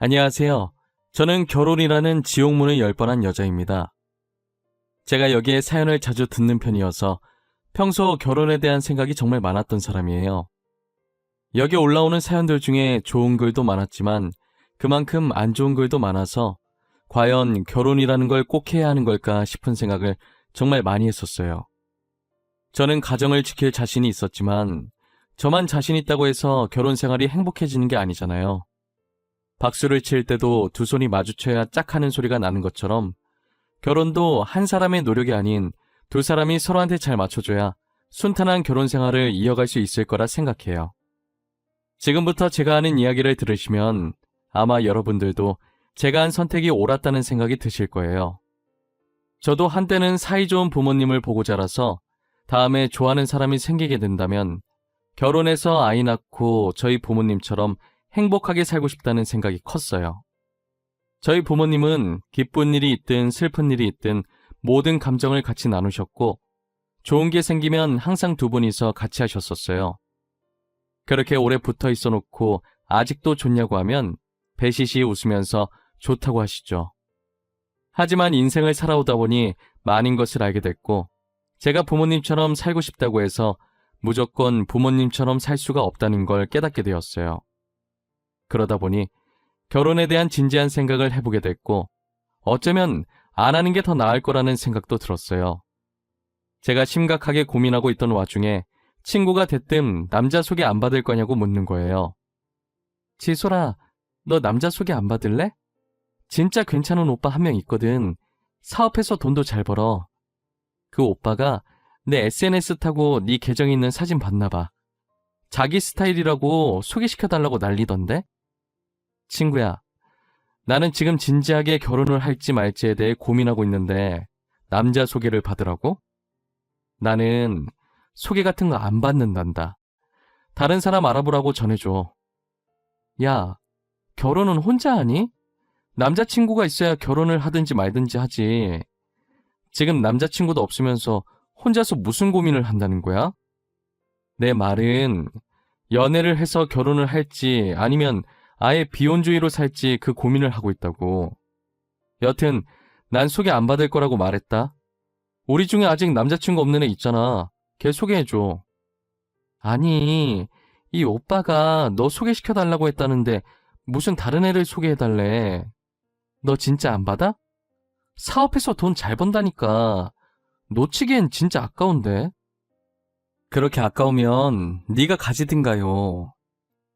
안녕하세요. 저는 결혼이라는 지옥문을 열 뻔한 여자입니다. 제가 여기에 사연을 자주 듣는 편이어서 평소 결혼에 대한 생각이 정말 많았던 사람이에요. 여기 올라오는 사연들 중에 좋은 글도 많았지만 그만큼 안 좋은 글도 많아서 과연 결혼이라는 걸 꼭 해야 하는 걸까 싶은 생각을 정말 많이 했었어요. 저는 가정을 지킬 자신이 있었지만 저만 자신 있다고 해서 결혼 생활이 행복해지는 게 아니잖아요. 박수를 칠 때도 두 손이 마주쳐야 짝 하는 소리가 나는 것처럼 결혼도 한 사람의 노력이 아닌 두 사람이 서로한테 잘 맞춰줘야 순탄한 결혼 생활을 이어갈 수 있을 거라 생각해요. 지금부터 제가 하는 이야기를 들으시면 아마 여러분들도 제가 한 선택이 옳았다는 생각이 드실 거예요. 저도 한때는 사이좋은 부모님을 보고 자라서 다음에 좋아하는 사람이 생기게 된다면 결혼해서 아이 낳고 저희 부모님처럼 행복하게 살고 싶다는 생각이 컸어요. 저희 부모님은 기쁜 일이 있든 슬픈 일이 있든 모든 감정을 같이 나누셨고 좋은 게 생기면 항상 두 분이서 같이 하셨었어요. 그렇게 오래 붙어 있어 놓고 아직도 좋냐고 하면 배시시 웃으면서 좋다고 하시죠. 하지만 인생을 살아오다 보니 많은 것을 알게 됐고 제가 부모님처럼 살고 싶다고 해서 무조건 부모님처럼 살 수가 없다는 걸 깨닫게 되었어요. 그러다 보니 결혼에 대한 진지한 생각을 해보게 됐고 어쩌면 안 하는 게 더 나을 거라는 생각도 들었어요. 제가 심각하게 고민하고 있던 와중에 친구가 대뜸 남자 소개 안 받을 거냐고 묻는 거예요. 지솔아, 너 남자 소개 안 받을래? 진짜 괜찮은 오빠 한 명 있거든. 사업해서 돈도 잘 벌어. 그 오빠가 내 SNS 타고 네 계정 있는 사진 봤나 봐. 자기 스타일이라고 소개시켜달라고 난리던데? 친구야, 나는 지금 진지하게 결혼을 할지 말지에 대해 고민하고 있는데 남자 소개를 받으라고? 나는 소개 같은 거 안 받는단다. 다른 사람 알아보라고 전해줘. 야, 결혼은 혼자 하니? 남자친구가 있어야 결혼을 하든지 말든지 하지. 지금 남자친구도 없으면서 혼자서 무슨 고민을 한다는 거야? 내 말은 연애를 해서 결혼을 할지 아니면 아예 비혼주의로 살지 그 고민을 하고 있다고. 여튼 난 소개 안 받을 거라고 말했다. 우리 중에 아직 남자친구 없는 애 있잖아. 걔 소개해줘. 아니, 이 오빠가 너 소개시켜달라고 했다는데 무슨 다른 애를 소개해달래. 너 진짜 안 받아? 사업해서 돈 잘 번다니까. 놓치기엔 진짜 아까운데. 그렇게 아까우면 네가 가지든가요.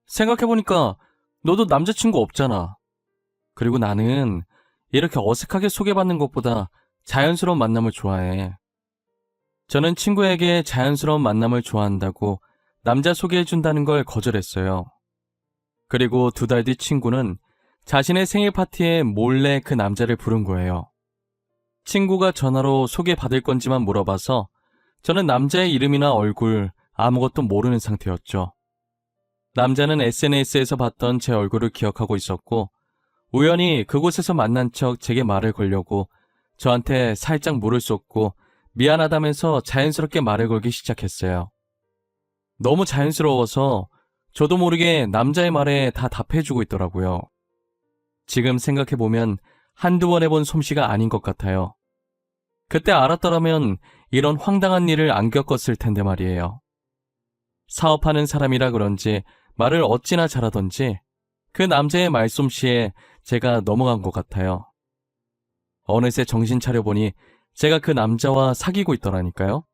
생각해보니까 너도 남자친구 없잖아. 그리고 나는 이렇게 어색하게 소개받는 것보다 자연스러운 만남을 좋아해. 저는 친구에게 자연스러운 만남을 좋아한다고 남자 소개해준다는 걸 거절했어요. 그리고 2달 뒤 친구는 자신의 생일 파티에 몰래 그 남자를 부른 거예요. 친구가 전화로 소개받을 건지만 물어봐서 저는 남자의 이름이나 얼굴 아무것도 모르는 상태였죠. 남자는 SNS에서 봤던 제 얼굴을 기억하고 있었고 우연히 그곳에서 만난 척 제게 말을 걸려고 저한테 살짝 물을 쏟고 미안하다면서 자연스럽게 말을 걸기 시작했어요. 너무 자연스러워서 저도 모르게 남자의 말에 다 답해주고 있더라고요. 지금 생각해보면 한두 번 해본 솜씨가 아닌 것 같아요. 그때 알았더라면 이런 황당한 일을 안 겪었을 텐데 말이에요. 사업하는 사람이라 그런지 말을 어찌나 잘하던지 그 남자의 말솜씨에 제가 넘어간 것 같아요. 어느새 정신 차려보니 제가 그 남자와 사귀고 있더라니까요.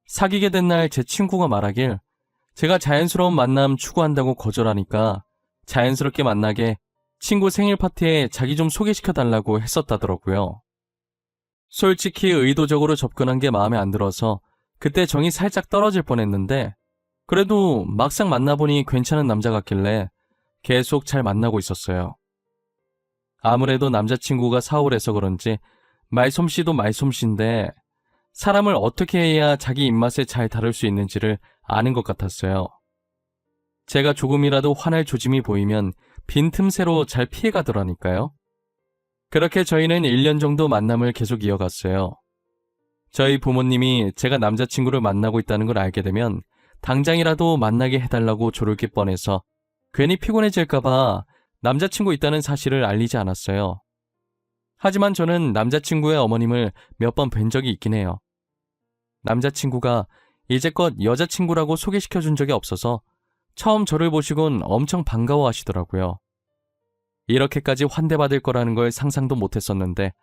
사귀게 된 날 제 친구가 말하길 제가 자연스러운 만남 추구한다고 거절하니까 자연스럽게 만나게 친구 생일 파티에 자기 좀 소개시켜달라고 했었다더라고요. 솔직히 의도적으로 접근한 게 마음에 안 들어서 그때 정이 살짝 떨어질 뻔했는데 그래도 막상 만나보니 괜찮은 남자 같길래 계속 잘 만나고 있었어요. 아무래도 남자친구가 사월해서 그런지 말솜씨도 말솜씨인데 사람을 어떻게 해야 자기 입맛에 잘 다룰 수 있는지를 아는 것 같았어요. 제가 조금이라도 화날 조짐이 보이면 빈틈새로 잘 피해가더라니까요. 그렇게 저희는 1년 정도 만남을 계속 이어갔어요. 저희 부모님이 제가 남자친구를 만나고 있다는 걸 알게 되면 당장이라도 만나게 해달라고 조르기 뻔해서 괜히 피곤해질까봐 남자친구 있다는 사실을 알리지 않았어요. 하지만 저는 남자친구의 어머님을 몇 번 뵌 적이 있긴 해요. 남자친구가 이제껏 여자친구라고 소개시켜준 적이 없어서 처음 저를 보시곤 엄청 반가워하시더라고요. 이렇게까지 환대받을 거라는 걸 상상도 못했었는데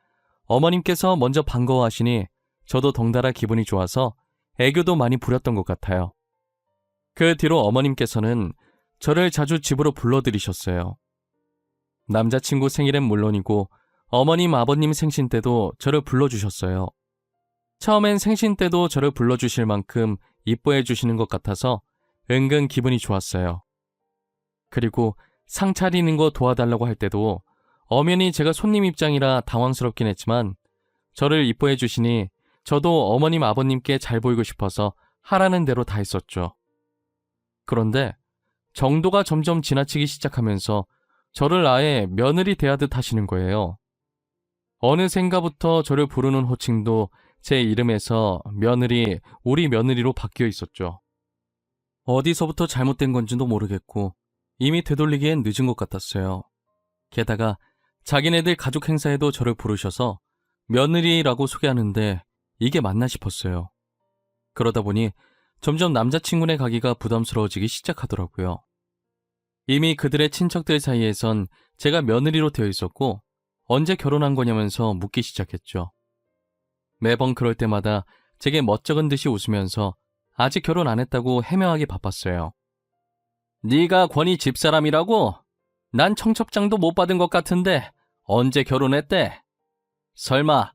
어머님께서 먼저 반가워하시니 저도 덩달아 기분이 좋아서 애교도 많이 부렸던 것 같아요. 그 뒤로 어머님께서는 저를 자주 집으로 불러들이셨어요. 남자친구 생일엔 물론이고 어머님, 아버님 생신 때도 저를 불러주셨어요. 처음엔 생신 때도 저를 불러주실 만큼 이뻐해 주시는 것 같아서 은근 기분이 좋았어요. 그리고 상 차리는 거 도와달라고 할 때도 엄연히 제가 손님 입장이라 당황스럽긴 했지만 저를 이뻐해 주시니 저도 어머님, 아버님께 잘 보이고 싶어서 하라는 대로 다 했었죠. 그런데 정도가 점점 지나치기 시작하면서 저를 아예 며느리 대하듯 하시는 거예요. 어느샌가부터 저를 부르는 호칭도 제 이름에서 며느리, 우리 며느리로 바뀌어 있었죠. 어디서부터 잘못된 건지도 모르겠고 이미 되돌리기엔 늦은 것 같았어요. 게다가 자기네들 가족 행사에도 저를 부르셔서 며느리라고 소개하는데 이게 맞나 싶었어요. 그러다 보니 점점 남자친구네 가기가 부담스러워지기 시작하더라고요. 이미 그들의 친척들 사이에선 제가 며느리로 되어 있었고 언제 결혼한 거냐면서 묻기 시작했죠. 매번 그럴 때마다 제게 멋쩍은 듯이 웃으면서 아직 결혼 안 했다고 해명하기 바빴어요. 네가 권희 집사람이라고? 난 청첩장도 못 받은 것 같은데 언제 결혼했대? 설마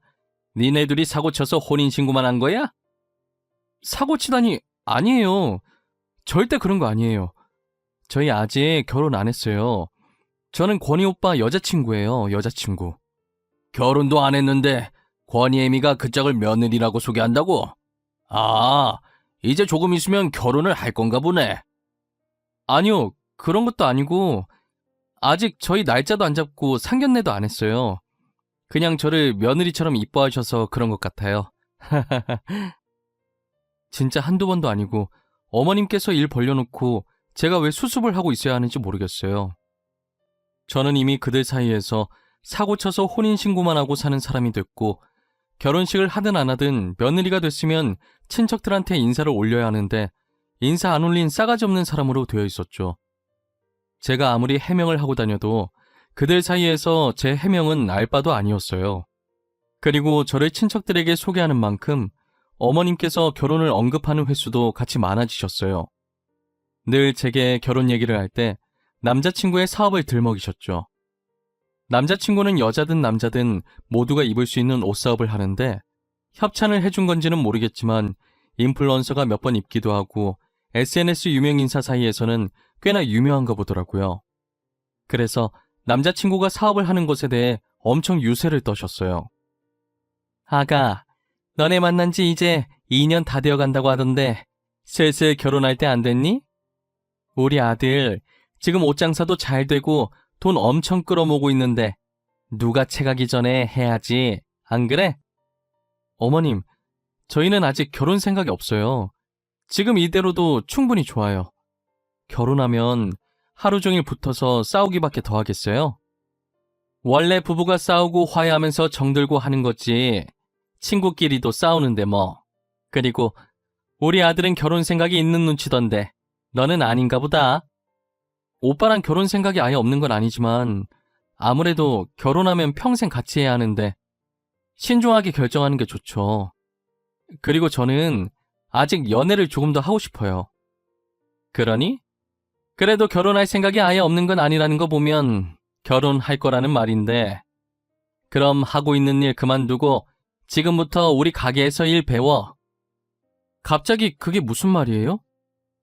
니네 둘이 사고쳐서 혼인신고만 한 거야? 사고치다니 아니에요. 절대 그런 거 아니에요. 저희 아직 결혼 안 했어요. 저는 권희 오빠 여자친구예요. 여자친구. 결혼도 안 했는데 권희 애미가 그 짝을 며느리라고 소개한다고? 아, 이제 조금 있으면 결혼을 할 건가 보네. 아니요, 그런 것도 아니고 아직 저희 날짜도 안 잡고 상견례도 안 했어요. 그냥 저를 며느리처럼 이뻐하셔서 그런 것 같아요. 진짜 한두 번도 아니고 어머님께서 일 벌려놓고 제가 왜 수습을 하고 있어야 하는지 모르겠어요. 저는 이미 그들 사이에서 사고쳐서 혼인신고만 하고 사는 사람이 됐고 결혼식을 하든 안 하든 며느리가 됐으면 친척들한테 인사를 올려야 하는데 인사 안 올린 싸가지 없는 사람으로 되어 있었죠. 제가 아무리 해명을 하고 다녀도 그들 사이에서 제 해명은 알 바도 아니었어요. 그리고 저를 친척들에게 소개하는 만큼 어머님께서 결혼을 언급하는 횟수도 같이 많아지셨어요. 늘 제게 결혼 얘기를 할 때 남자친구의 사업을 들먹이셨죠. 남자친구는 여자든 남자든 모두가 입을 수 있는 옷 사업을 하는데 협찬을 해준 건지는 모르겠지만 인플루언서가 몇 번 입기도 하고 SNS 유명 인사 사이에서는 꽤나 유명한가 보더라고요. 그래서 남자친구가 사업을 하는 것에 대해 엄청 유세를 떠셨어요. 아가, 너네 만난 지 이제 2년 다 되어 간다고 하던데 슬슬 결혼할 때 안 됐니? 우리 아들 지금 옷 장사도 잘 되고 돈 엄청 끌어모으고 있는데 누가 채가기 전에 해야지, 안 그래? 어머님, 저희는 아직 결혼 생각이 없어요. 지금 이대로도 충분히 좋아요. 결혼하면 하루 종일 붙어서 싸우기밖에 더 하겠어요? 원래 부부가 싸우고 화해하면서 정들고 하는 거지. 친구끼리도 싸우는데 뭐. 그리고 우리 아들은 결혼 생각이 있는 눈치던데 너는 아닌가 보다. 오빠랑 결혼 생각이 아예 없는 건 아니지만 아무래도 결혼하면 평생 같이 해야 하는데 신중하게 결정하는 게 좋죠. 그리고 저는 아직 연애를 조금 더 하고 싶어요. 그러니? 그래도 결혼할 생각이 아예 없는 건 아니라는 거 보면 결혼할 거라는 말인데 그럼 하고 있는 일 그만두고 지금부터 우리 가게에서 일 배워. 갑자기 그게 무슨 말이에요?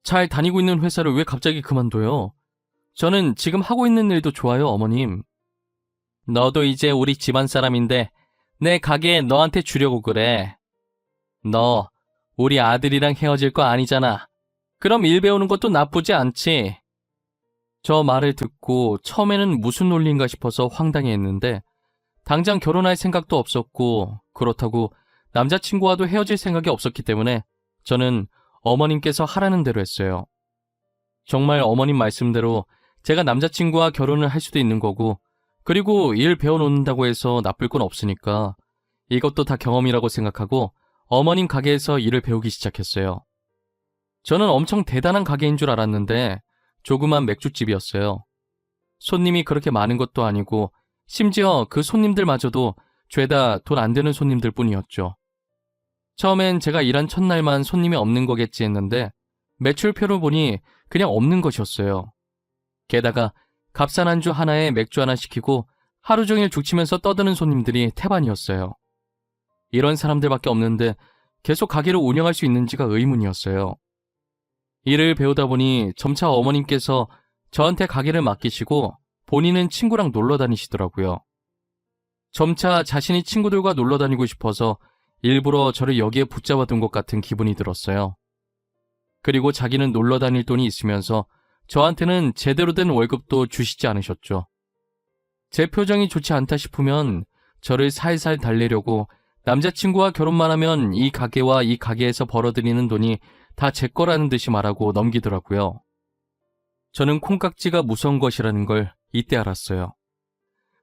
잘 다니고 있는 회사를 왜 갑자기 그만둬요? 저는 지금 하고 있는 일도 좋아요, 어머님. 너도 이제 우리 집안 사람인데 내 가게에 너한테 주려고 그래. 너 우리 아들이랑 헤어질 거 아니잖아. 그럼 일 배우는 것도 나쁘지 않지. 저 말을 듣고 처음에는 무슨 논리인가 싶어서 황당해했는데 당장 결혼할 생각도 없었고 그렇다고 남자친구와도 헤어질 생각이 없었기 때문에 저는 어머님께서 하라는 대로 했어요. 정말 어머님 말씀대로 제가 남자친구와 결혼을 할 수도 있는 거고, 그리고 일 배워놓는다고 해서 나쁠 건 없으니까 이것도 다 경험이라고 생각하고 어머님 가게에서 일을 배우기 시작했어요. 저는 엄청 대단한 가게인 줄 알았는데 조그만 맥주집이었어요. 손님이 그렇게 많은 것도 아니고 심지어 그 손님들마저도 죄다 돈 안 되는 손님들 뿐이었죠. 처음엔 제가 일한 첫날만 손님이 없는 거겠지 했는데 매출표를 보니 그냥 없는 것이었어요. 게다가 값싼 안주 하나에 맥주 하나 시키고 하루 종일 죽치면서 떠드는 손님들이 태반이었어요. 이런 사람들밖에 없는데 계속 가게를 운영할 수 있는지가 의문이었어요. 일을 배우다 보니 점차 어머님께서 저한테 가게를 맡기시고 본인은 친구랑 놀러 다니시더라고요. 점차 자신이 친구들과 놀러 다니고 싶어서 일부러 저를 여기에 붙잡아 둔 것 같은 기분이 들었어요. 그리고 자기는 놀러 다닐 돈이 있으면서 저한테는 제대로 된 월급도 주시지 않으셨죠. 제 표정이 좋지 않다 싶으면 저를 살살 달래려고 남자친구와 결혼만 하면 이 가게와 이 가게에서 벌어들이는 돈이 다 제 거라는 듯이 말하고 넘기더라고요. 저는 콩깍지가 무서운 것이라는 걸 이때 알았어요.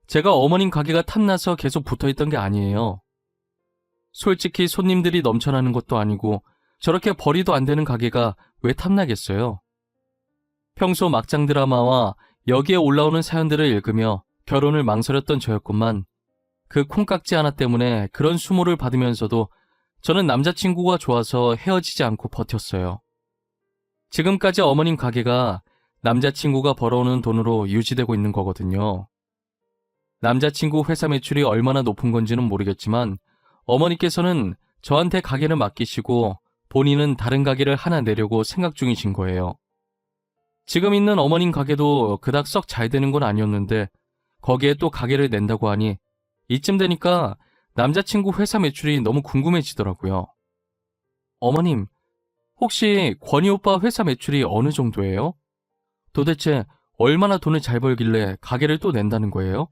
제가 어머님 가게가 탐나서 계속 붙어있던 게 아니에요. 솔직히 손님들이 넘쳐나는 것도 아니고 저렇게 벌이도 안 되는 가게가 왜 탐나겠어요? 평소 막장 드라마와 여기에 올라오는 사연들을 읽으며 결혼을 망설였던 저였건만 그 콩깍지 하나 때문에 그런 수모를 받으면서도 저는 남자친구가 좋아서 헤어지지 않고 버텼어요. 지금까지 어머님 가게가 남자친구가 벌어오는 돈으로 유지되고 있는 거거든요. 남자친구 회사 매출이 얼마나 높은 건지는 모르겠지만 어머니께서는 저한테 가게를 맡기시고 본인은 다른 가게를 하나 내려고 생각 중이신 거예요. 지금 있는 어머님 가게도 그닥 썩 잘 되는 건 아니었는데 거기에 또 가게를 낸다고 하니 이쯤 되니까 남자친구 회사 매출이 너무 궁금해지더라고요. 어머님, 혹시 권희 오빠 회사 매출이 어느 정도예요? 도대체 얼마나 돈을 잘 벌길래 가게를 또 낸다는 거예요?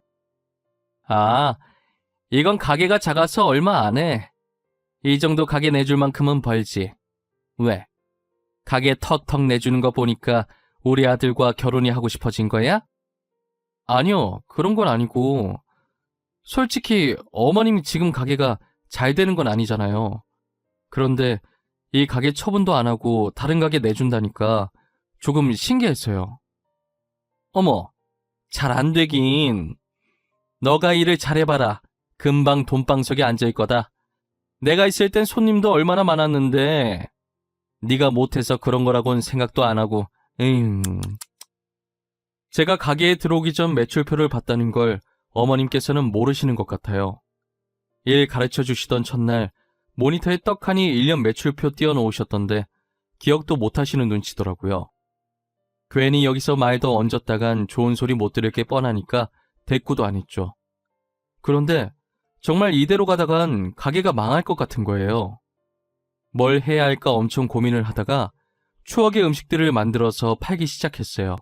아, 이건 가게가 작아서 얼마 안 해. 이 정도 가게 내줄 만큼은 벌지. 왜? 가게 턱턱 내주는 거 보니까 우리 아들과 결혼이 하고 싶어진 거야? 아니요, 그런 건 아니고. 솔직히 어머님이 지금 가게가 잘 되는 건 아니잖아요. 그런데 이 가게 처분도 안 하고 다른 가게 내준다니까 조금 신기했어요. 어머, 잘 안 되긴. 너가 일을 잘해봐라. 금방 돈방석에 앉을 거다. 내가 있을 땐 손님도 얼마나 많았는데 네가 못해서 그런 거라고는 생각도 안 하고. 제가 가게에 들어오기 전 매출표를 봤다는 걸 어머님께서는 모르시는 것 같아요. 일 가르쳐 주시던 첫날 모니터에 떡하니 1년 매출표 띄워놓으셨던데 기억도 못하시는 눈치더라고요. 괜히 여기서 말 더 얹었다간 좋은 소리 못 들을 게 뻔하니까 대꾸도 안 했죠. 그런데 정말 이대로 가다간 가게가 망할 것 같은 거예요. 뭘 해야 할까 엄청 고민을 하다가 추억의 음식들을 만들어서 팔기 시작했어요.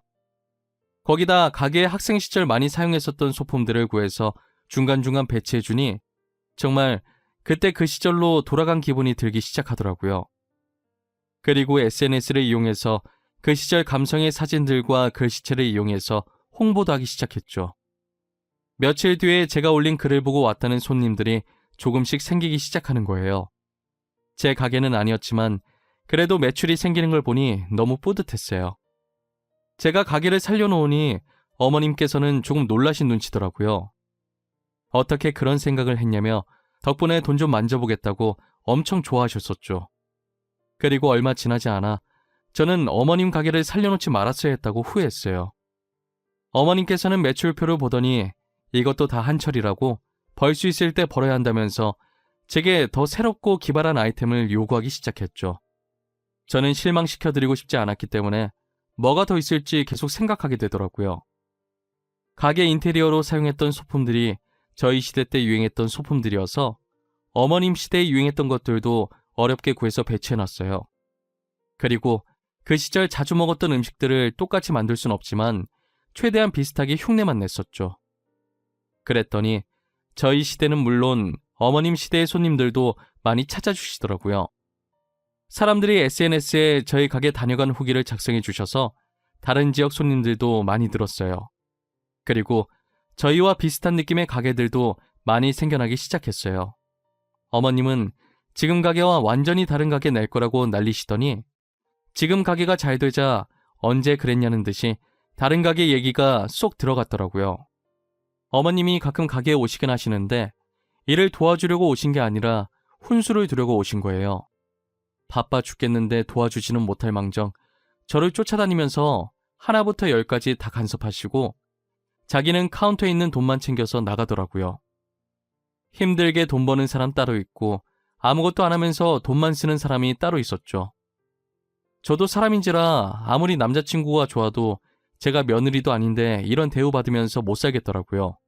거기다 가게에 학생 시절 많이 사용했었던 소품들을 구해서 중간중간 배치해주니 정말 그때 그 시절로 돌아간 기분이 들기 시작하더라고요. 그리고 SNS를 이용해서 그 시절 감성의 사진들과 글씨체를 이용해서 홍보도 하기 시작했죠. 며칠 뒤에 제가 올린 글을 보고 왔다는 손님들이 조금씩 생기기 시작하는 거예요. 제 가게는 아니었지만 그래도 매출이 생기는 걸 보니 너무 뿌듯했어요. 제가 가게를 살려놓으니 어머님께서는 조금 놀라신 눈치더라고요. 어떻게 그런 생각을 했냐며 덕분에 돈 좀 만져보겠다고 엄청 좋아하셨었죠. 그리고 얼마 지나지 않아 저는 어머님 가게를 살려놓지 말았어야 했다고 후회했어요. 어머님께서는 매출표를 보더니 이것도 다 한철이라고 벌 수 있을 때 벌어야 한다면서 제게 더 새롭고 기발한 아이템을 요구하기 시작했죠. 저는 실망시켜드리고 싶지 않았기 때문에 뭐가 더 있을지 계속 생각하게 되더라고요. 가게 인테리어로 사용했던 소품들이 저희 시대 때 유행했던 소품들이어서 어머님 시대에 유행했던 것들도 어렵게 구해서 배치해놨어요. 그리고 그 시절 자주 먹었던 음식들을 똑같이 만들 순 없지만 최대한 비슷하게 흉내만 냈었죠. 그랬더니 저희 시대는 물론 어머님 시대의 손님들도 많이 찾아주시더라고요. 사람들이 SNS에 저희 가게 다녀간 후기를 작성해 주셔서 다른 지역 손님들도 많이 늘었어요. 그리고 저희와 비슷한 느낌의 가게들도 많이 생겨나기 시작했어요. 어머님은 지금 가게와 완전히 다른 가게 낼 거라고 난리시더니 지금 가게가 잘 되자 언제 그랬냐는 듯이 다른 가게 얘기가 쏙 들어갔더라고요. 어머님이 가끔 가게에 오시긴 하시는데 일을 도와주려고 오신 게 아니라 훈수를 두려고 오신 거예요. 바빠 죽겠는데 도와주지는 못할 망정 저를 쫓아다니면서 하나부터 열까지 다 간섭하시고 자기는 카운터에 있는 돈만 챙겨서 나가더라고요. 힘들게 돈 버는 사람 따로 있고 아무것도 안 하면서 돈만 쓰는 사람이 따로 있었죠. 저도 사람인지라 아무리 남자친구가 좋아도 제가 며느리도 아닌데 이런 대우받으면서 못 살겠더라고요.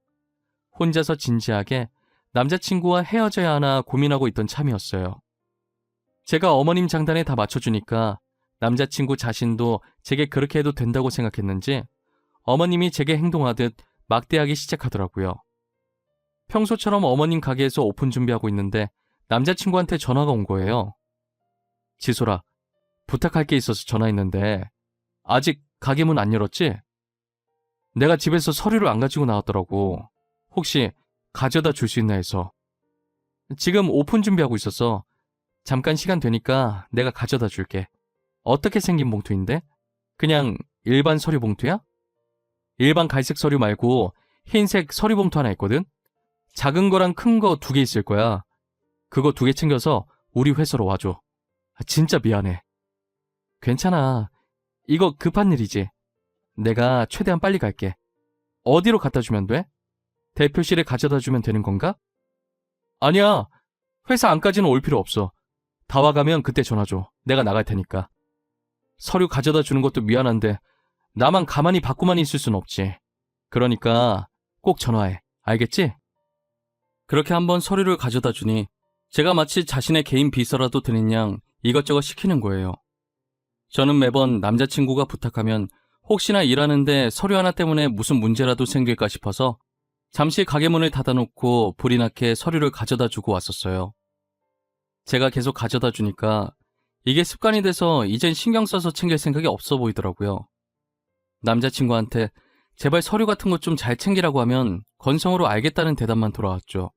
혼자서 진지하게 남자친구와 헤어져야 하나 고민하고 있던 참이었어요. 제가 어머님 장단에 다 맞춰주니까 남자친구 자신도 제게 그렇게 해도 된다고 생각했는지 어머님이 제게 행동하듯 막대하기 시작하더라고요. 평소처럼 어머님 가게에서 오픈 준비하고 있는데 남자친구한테 전화가 온 거예요. 지소라, 부탁할 게 있어서 전화했는데 아직 가게 문 안 열었지? 내가 집에서 서류를 안 가지고 나왔더라고. 혹시 가져다 줄 수 있나 해서. 지금 오픈 준비하고 있어서 잠깐 시간 되니까 내가 가져다 줄게. 어떻게 생긴 봉투인데? 그냥 일반 서류 봉투야? 일반 갈색 서류 말고 흰색 서류 봉투 하나 있거든? 작은 거랑 큰 거 2개 있을 거야. 그거 2개 챙겨서 우리 회사로 와줘. 진짜 미안해. 괜찮아. 이거 급한 일이지. 내가 최대한 빨리 갈게. 어디로 갖다 주면 돼? 대표실에 가져다 주면 되는 건가? 아니야. 회사 안까지는 올 필요 없어. 다 와가면 그때 전화 줘. 내가 나갈 테니까. 서류 가져다 주는 것도 미안한데 나만 가만히 받고만 있을 순 없지. 그러니까 꼭 전화해. 알겠지? 그렇게 한번 서류를 가져다 주니 제가 마치 자신의 개인 비서라도 되는 양 이것저것 시키는 거예요. 저는 매번 남자친구가 부탁하면 혹시나 일하는데 서류 하나 때문에 무슨 문제라도 생길까 싶어서 잠시 가게 문을 닫아놓고 불이 나게 서류를 가져다 주고 왔었어요. 제가 계속 가져다 주니까 이게 습관이 돼서 이젠 신경 써서 챙길 생각이 없어 보이더라고요. 남자친구한테 제발 서류 같은 것 좀 잘 챙기라고 하면 건성으로 알겠다는 대답만 돌아왔죠.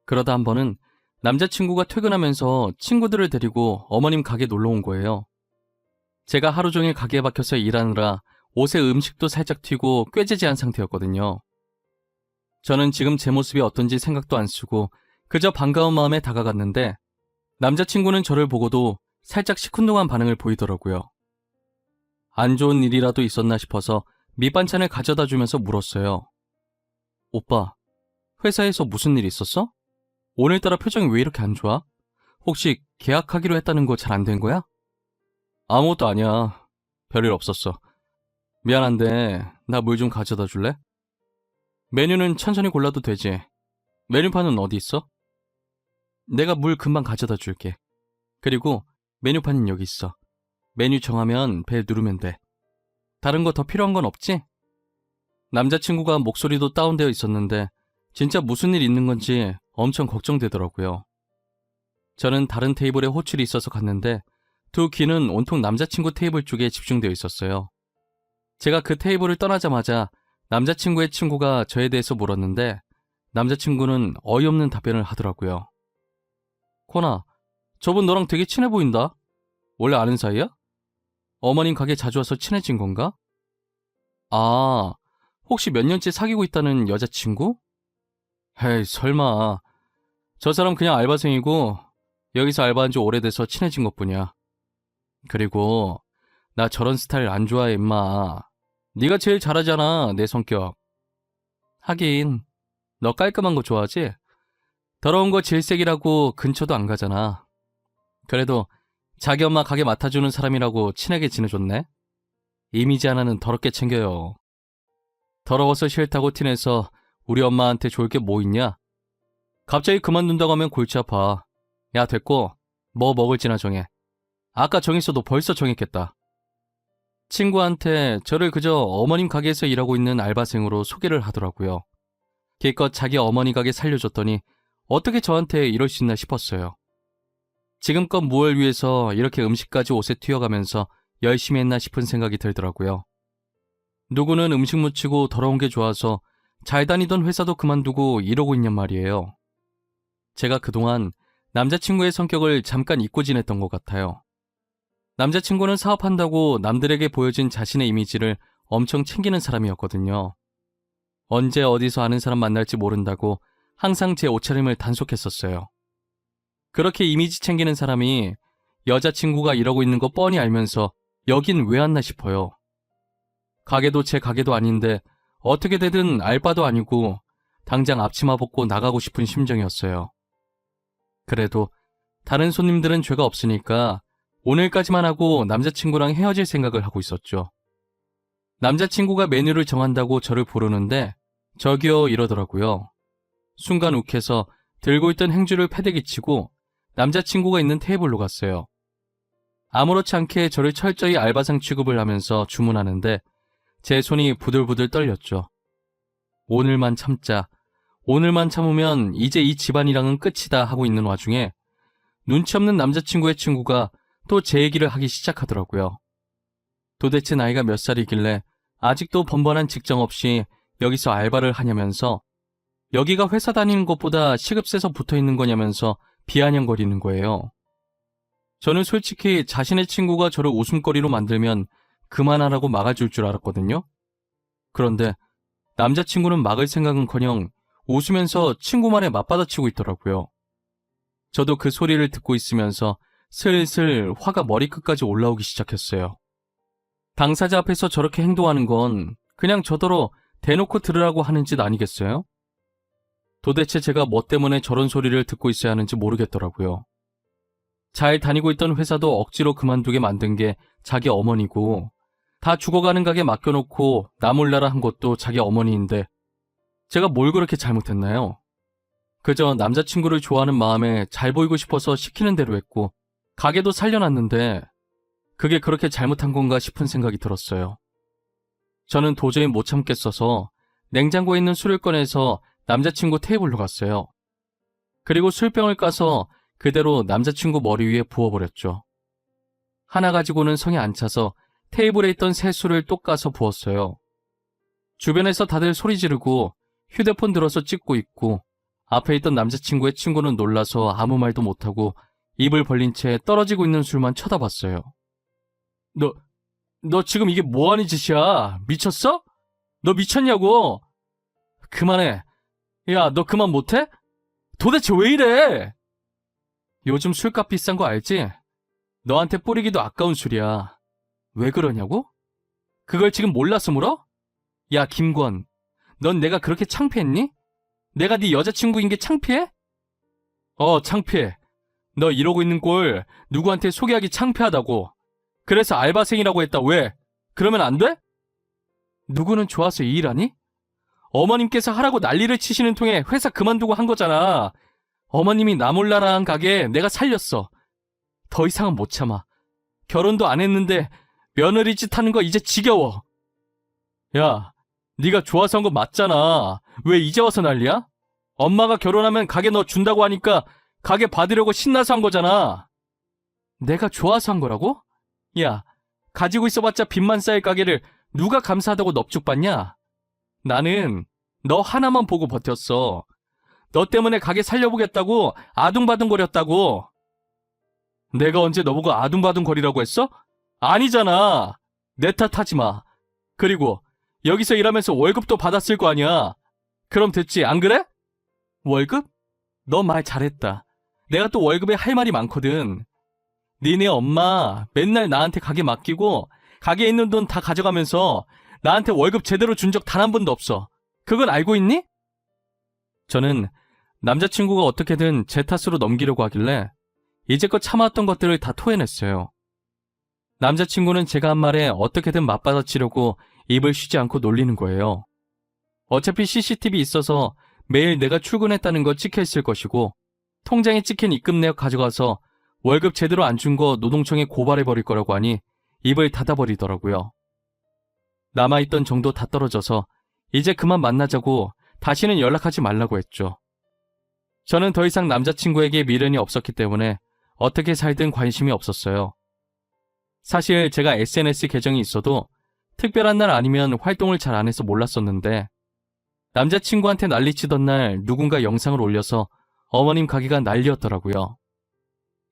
그러다 한 번은 남자친구가 퇴근하면서 친구들을 데리고 어머님 가게 놀러 온 거예요. 제가 하루 종일 가게에 박혀서 일하느라 옷에 음식도 살짝 튀고 꾀지지한 상태였거든요. 저는 지금 제 모습이 어떤지 생각도 안 쓰고 그저 반가운 마음에 다가갔는데 남자친구는 저를 보고도 살짝 시큰둥한 반응을 보이더라고요. 안 좋은 일이라도 있었나 싶어서 밑반찬을 가져다 주면서 물었어요. 오빠, 회사에서 무슨 일 있었어? 오늘따라 표정이 왜 이렇게 안 좋아? 혹시 계약하기로 했다는 거 잘 안 된 거야? 아무것도 아니야. 별일 없었어. 미안한데 나 물 좀 가져다 줄래? 메뉴는 천천히 골라도 되지. 메뉴판은 어디 있어? 내가 물 금방 가져다 줄게. 그리고 메뉴판은 여기 있어. 메뉴 정하면 벨 누르면 돼. 다른 거 더 필요한 건 없지? 남자친구가 목소리도 다운되어 있었는데 진짜 무슨 일 있는 건지 엄청 걱정되더라고요. 저는 다른 테이블에 호출이 있어서 갔는데 두 귀는 온통 남자친구 테이블 쪽에 집중되어 있었어요. 제가 그 테이블을 떠나자마자 남자친구의 친구가 저에 대해서 물었는데 남자친구는 어이없는 답변을 하더라고요. 코나, 저분 너랑 되게 친해 보인다. 원래 아는 사이야? 어머님 가게 자주 와서 친해진 건가? 아, 혹시 몇 년째 사귀고 있다는 여자친구? 에이, 설마. 저 사람 그냥 알바생이고 여기서 알바한 지 오래돼서 친해진 것뿐이야. 그리고 나 저런 스타일 안 좋아해, 임마. 네가 제일 잘하잖아, 내 성격. 하긴 너 깔끔한 거 좋아하지? 더러운 거 질색이라고 근처도 안 가잖아. 그래도 자기 엄마 가게 맡아주는 사람이라고 친하게 지내줬네. 이미지 하나는 더럽게 챙겨요. 더러워서 싫다고 티내서 우리 엄마한테 좋을 게 뭐 있냐? 갑자기 그만둔다고 하면 골치 아파. 야, 됐고 뭐 먹을지나 정해. 아까 정했어도 벌써 정했겠다. 친구한테 저를 그저 어머님 가게에서 일하고 있는 알바생으로 소개를 하더라고요. 기껏 자기 어머니 가게 살려줬더니 어떻게 저한테 이럴 수 있나 싶었어요. 지금껏 무얼 위해서 이렇게 음식까지 옷에 튀어가면서 열심히 했나 싶은 생각이 들더라고요. 누구는 음식 묻히고 더러운 게 좋아서 잘 다니던 회사도 그만두고 이러고 있냔 말이에요. 제가 그동안 남자친구의 성격을 잠깐 잊고 지냈던 것 같아요. 남자친구는 사업한다고 남들에게 보여진 자신의 이미지를 엄청 챙기는 사람이었거든요. 언제 어디서 아는 사람 만날지 모른다고 항상 제 옷차림을 단속했었어요. 그렇게 이미지 챙기는 사람이 여자친구가 이러고 있는 거 뻔히 알면서 여긴 왜 왔나 싶어요. 가게도 제 가게도 아닌데 어떻게 되든 알바도 아니고 당장 앞치마 벗고 나가고 싶은 심정이었어요. 그래도 다른 손님들은 죄가 없으니까 오늘까지만 하고 남자친구랑 헤어질 생각을 하고 있었죠. 남자친구가 메뉴를 정한다고 저를 부르는데 저기요 이러더라고요. 순간 욱해서 들고 있던 행주를 패대기 치고 남자친구가 있는 테이블로 갔어요. 아무렇지 않게 저를 철저히 알바상 취급을 하면서 주문하는데 제 손이 부들부들 떨렸죠. 오늘만 참자. 오늘만 참으면 이제 이 집안이랑은 끝이다 하고 있는 와중에 눈치 없는 남자친구의 친구가 또 제 얘기를 하기 시작하더라고요. 도대체 나이가 몇 살이길래 아직도 번번한 직장 없이 여기서 알바를 하냐면서 여기가 회사 다니는 것보다 시급 세서 붙어있는 거냐면서 비아냥거리는 거예요. 저는 솔직히 자신의 친구가 저를 웃음거리로 만들면 그만하라고 막아줄 줄 알았거든요. 그런데 남자친구는 막을 생각은커녕 웃으면서 친구 말에 맞받아치고 있더라고요. 저도 그 소리를 듣고 있으면서 슬슬 화가 머리끝까지 올라오기 시작했어요. 당사자 앞에서 저렇게 행동하는 건 그냥 저더러 대놓고 들으라고 하는 짓 아니겠어요? 도대체 제가 뭐 때문에 저런 소리를 듣고 있어야 하는지 모르겠더라고요. 잘 다니고 있던 회사도 억지로 그만두게 만든 게 자기 어머니고 다 죽어가는 가게 맡겨놓고 나 몰라라 한 것도 자기 어머니인데 제가 뭘 그렇게 잘못했나요? 그저 남자친구를 좋아하는 마음에 잘 보이고 싶어서 시키는 대로 했고 가게도 살려놨는데 그게 그렇게 잘못한 건가 싶은 생각이 들었어요. 저는 도저히 못 참겠어서 냉장고에 있는 술을 꺼내서 남자친구 테이블로 갔어요. 그리고 술병을 까서 그대로 남자친구 머리 위에 부어버렸죠. 하나 가지고는 성에 안 차서 테이블에 있던 새 술을 또 까서 부었어요. 주변에서 다들 소리 지르고 휴대폰 들어서 찍고 있고 앞에 있던 남자친구의 친구는 놀라서 아무 말도 못하고 입을 벌린 채 떨어지고 있는 술만 쳐다봤어요. 너 지금 이게 뭐하는 짓이야? 미쳤어? 너 미쳤냐고? 그만해. 야, 너 그만 못해? 도대체 왜 이래? 요즘 술값 비싼 거 알지? 너한테 뿌리기도 아까운 술이야. 왜 그러냐고? 그걸 지금 몰라서 물어? 야, 김권. 넌 내가 그렇게 창피했니? 내가 네 여자친구인 게 창피해? 창피해. 너 이러고 있는 꼴 누구한테 소개하기 창피하다고. 그래서 알바생이라고 했다. 왜? 그러면 안 돼? 누구는 좋아서 이 일하니? 어머님께서 하라고 난리를 치시는 통에 회사 그만두고 한 거잖아. 어머님이 나 몰라라 한 가게 내가 살렸어. 더 이상은 못 참아. 결혼도 안 했는데 며느리 짓 하는 거 이제 지겨워. 야, 네가 좋아서 한 거 맞잖아. 왜 이제 와서 난리야? 엄마가 결혼하면 가게 너 준다고 하니까 가게 받으려고 신나서 한 거잖아. 내가 좋아서 한 거라고? 야, 가지고 있어봤자 빚만 쌓일 가게를 누가 감사하다고 넙죽받냐? 나는 너 하나만 보고 버텼어. 너 때문에 가게 살려보겠다고 아둥바둥거렸다고. 내가 언제 너보고 아둥바둥거리라고 했어? 아니잖아. 내 탓하지 마. 그리고 여기서 일하면서 월급도 받았을 거 아니야. 그럼 됐지, 안 그래? 월급? 너 말 잘했다. 내가 또 월급에 할 말이 많거든. 니네 엄마 맨날 나한테 가게 맡기고 가게에 있는 돈 다 가져가면서 나한테 월급 제대로 준 적 단 한 번도 없어. 그건 알고 있니? 저는 남자친구가 어떻게든 제 탓으로 넘기려고 하길래 이제껏 참아왔던 것들을 다 토해냈어요. 남자친구는 제가 한 말에 어떻게든 맞받아치려고 입을 쉬지 않고 놀리는 거예요. 어차피 CCTV 있어서 매일 내가 출근했다는 거 찍혀있을 것이고 통장에 찍힌 입금 내역 가져가서 월급 제대로 안 준 거 노동청에 고발해버릴 거라고 하니 입을 닫아버리더라고요. 남아있던 정도 다 떨어져서 이제 그만 만나자고 다시는 연락하지 말라고 했죠. 저는 더 이상 남자친구에게 미련이 없었기 때문에 어떻게 살든 관심이 없었어요. 사실 제가 SNS 계정이 있어도 특별한 날 아니면 활동을 잘 안 해서 몰랐었는데 남자친구한테 난리치던 날 누군가 영상을 올려서 어머님 가게가 난리였더라고요.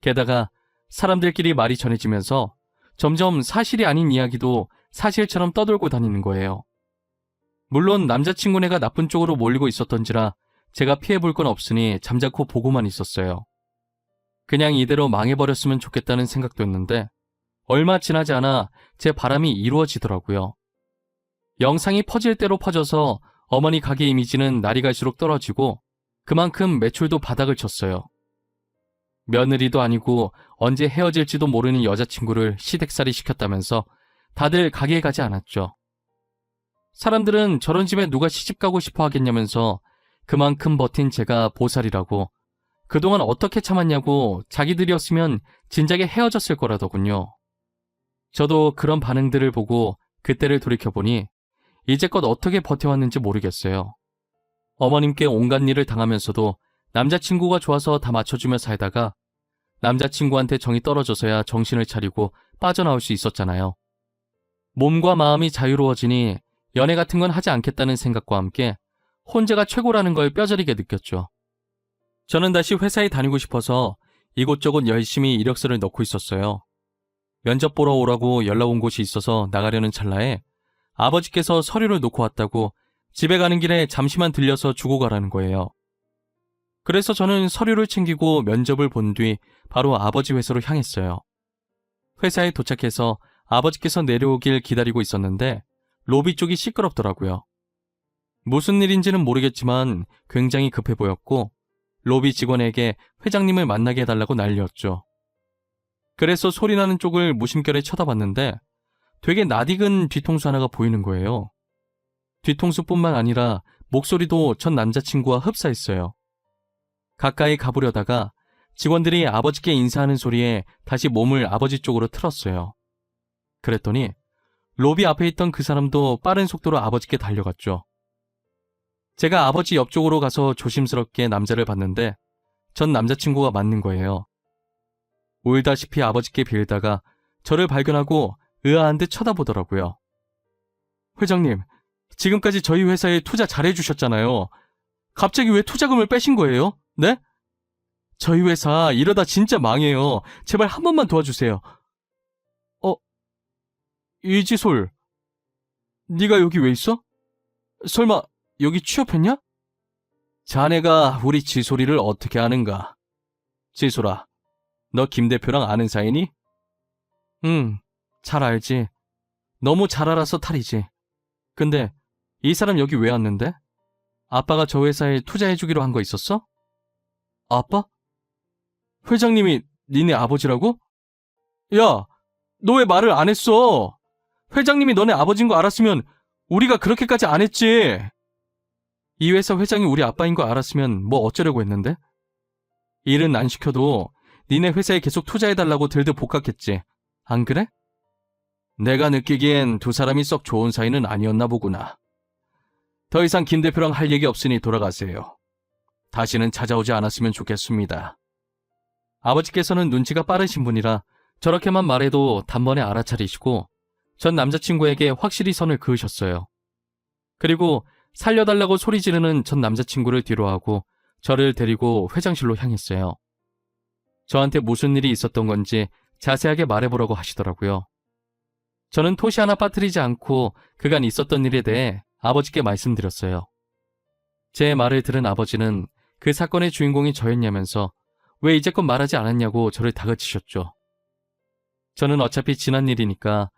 게다가 사람들끼리 말이 전해지면서 점점 사실이 아닌 이야기도 사실처럼 떠돌고 다니는 거예요. 물론 남자친구네가 나쁜 쪽으로 몰리고 있었던지라 제가 피해볼 건 없으니 잠자코 보고만 있었어요. 그냥 이대로 망해버렸으면 좋겠다는 생각도 했는데 얼마 지나지 않아 제 바람이 이루어지더라고요. 영상이 퍼질 대로 퍼져서 어머니 가게 이미지는 날이 갈수록 떨어지고 그만큼 매출도 바닥을 쳤어요. 며느리도 아니고 언제 헤어질지도 모르는 여자친구를 시댁살이 시켰다면서 다들 가게에 가지 않았죠. 사람들은 저런 집에 누가 시집가고 싶어 하겠냐면서 그만큼 버틴 제가 보살이라고 그동안 어떻게 참았냐고 자기들이었으면 진작에 헤어졌을 거라더군요. 저도 그런 반응들을 보고 그때를 돌이켜보니 이제껏 어떻게 버텨왔는지 모르겠어요. 어머님께 온갖 일을 당하면서도 남자친구가 좋아서 다 맞춰주며 살다가 남자친구한테 정이 떨어져서야 정신을 차리고 빠져나올 수 있었잖아요. 몸과 마음이 자유로워지니 연애 같은 건 하지 않겠다는 생각과 함께 혼자가 최고라는 걸 뼈저리게 느꼈죠. 저는 다시 회사에 다니고 싶어서 이곳저곳 열심히 이력서를 넣고 있었어요. 면접 보러 오라고 연락 온 곳이 있어서 나가려는 찰나에 아버지께서 서류를 놓고 왔다고 집에 가는 길에 잠시만 들려서 주고 가라는 거예요. 그래서 저는 서류를 챙기고 면접을 본 뒤 바로 아버지 회사로 향했어요. 회사에 도착해서 아버지께서 내려오길 기다리고 있었는데 로비 쪽이 시끄럽더라고요. 무슨 일인지는 모르겠지만 굉장히 급해 보였고 로비 직원에게 회장님을 만나게 해달라고 난리였죠. 그래서 소리나는 쪽을 무심결에 쳐다봤는데 되게 낯익은 뒤통수 하나가 보이는 거예요. 뒤통수뿐만 아니라 목소리도 전 남자친구와 흡사했어요. 가까이 가보려다가 직원들이 아버지께 인사하는 소리에 다시 몸을 아버지 쪽으로 틀었어요. 그랬더니 로비 앞에 있던 그 사람도 빠른 속도로 아버지께 달려갔죠. 제가 아버지 옆쪽으로 가서 조심스럽게 남자를 봤는데 전 남자친구가 맞는 거예요. 울다시피 아버지께 빌다가 저를 발견하고 의아한 듯 쳐다보더라고요. 회장님, 지금까지 저희 회사에 투자 잘해주셨잖아요. 갑자기 왜 투자금을 빼신 거예요? 네? 저희 회사 이러다 진짜 망해요. 제발 한 번만 도와주세요. 이지솔, 네가 여기 왜 있어? 설마 여기 취업했냐? 자네가 우리 지솔이를 어떻게 아는가? 지솔아, 너 김 대표랑 아는 사이니? 응, 잘 알지. 너무 잘 알아서 탈이지. 근데 이 사람 여기 왜 왔는데? 아빠가 저 회사에 투자해주기로 한 거 있었어? 아빠? 회장님이 니네 아버지라고? 야, 너 왜 말을 안 했어? 회장님이 너네 아버지인 거 알았으면 우리가 그렇게까지 안 했지. 이 회사 회장이 우리 아빠인 거 알았으면 뭐 어쩌려고 했는데? 일은 안 시켜도 니네 회사에 계속 투자해달라고 들들 볶았겠지. 안 그래? 내가 느끼기엔 두 사람이 썩 좋은 사이는 아니었나 보구나. 더 이상 김 대표랑 할 얘기 없으니 돌아가세요. 다시는 찾아오지 않았으면 좋겠습니다. 아버지께서는 눈치가 빠르신 분이라 저렇게만 말해도 단번에 알아차리시고 전 남자친구에게 확실히 선을 그으셨어요. 그리고 살려달라고 소리 지르는 전 남자친구를 뒤로하고 저를 데리고 회장실로 향했어요. 저한테 무슨 일이 있었던 건지 자세하게 말해보라고 하시더라고요. 저는 토시 하나 빠뜨리지 않고 그간 있었던 일에 대해 아버지께 말씀드렸어요. 제 말을 들은 아버지는 그 사건의 주인공이 저였냐면서 왜 이제껏 말하지 않았냐고 저를 다그치셨죠. 저는 어차피 지난 일이니까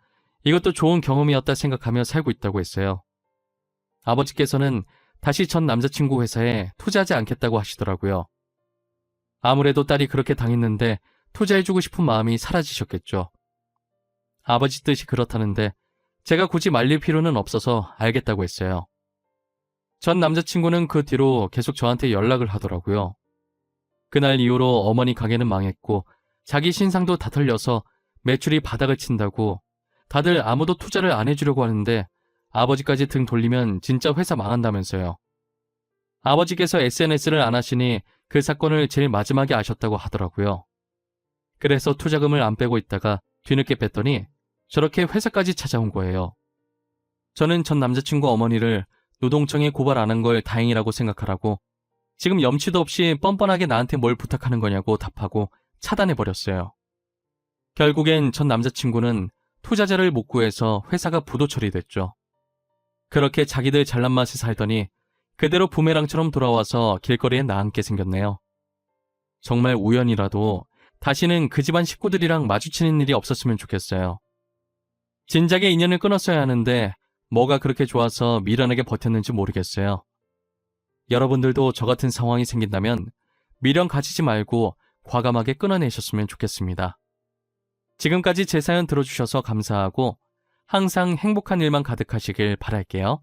이것도 좋은 경험이었다 생각하며 살고 있다고 했어요. 아버지께서는 다시 전 남자친구 회사에 투자하지 않겠다고 하시더라고요. 아무래도 딸이 그렇게 당했는데 투자해주고 싶은 마음이 사라지셨겠죠. 아버지 뜻이 그렇다는데 제가 굳이 말릴 필요는 없어서 알겠다고 했어요. 전 남자친구는 그 뒤로 계속 저한테 연락을 하더라고요. 그날 이후로 어머니 가게는 망했고 자기 신상도 다 털려서 매출이 바닥을 친다고 다들 아무도 투자를 안 해주려고 하는데 아버지까지 등 돌리면 진짜 회사 망한다면서요. 아버지께서 SNS를 안 하시니 그 사건을 제일 마지막에 아셨다고 하더라고요. 그래서 투자금을 안 빼고 있다가 뒤늦게 뺐더니 저렇게 회사까지 찾아온 거예요. 저는 전 남자친구 어머니를 노동청에 고발 안 한 걸 다행이라고 생각하라고 지금 염치도 없이 뻔뻔하게 나한테 뭘 부탁하는 거냐고 답하고 차단해버렸어요. 결국엔 전 남자친구는 투자자를 못 구해서 회사가 부도 처리됐죠. 그렇게 자기들 잘난 맛에 살더니 그대로 부메랑처럼 돌아와서 길거리에 나앉게 생겼네요. 정말 우연이라도 다시는 그 집안 식구들이랑 마주치는 일이 없었으면 좋겠어요. 진작에 인연을 끊었어야 하는데 뭐가 그렇게 좋아서 미련하게 버텼는지 모르겠어요. 여러분들도 저 같은 상황이 생긴다면 미련 가지지 말고 과감하게 끊어내셨으면 좋겠습니다. 지금까지 제 사연 들어주셔서 감사하고 항상 행복한 일만 가득하시길 바랄게요.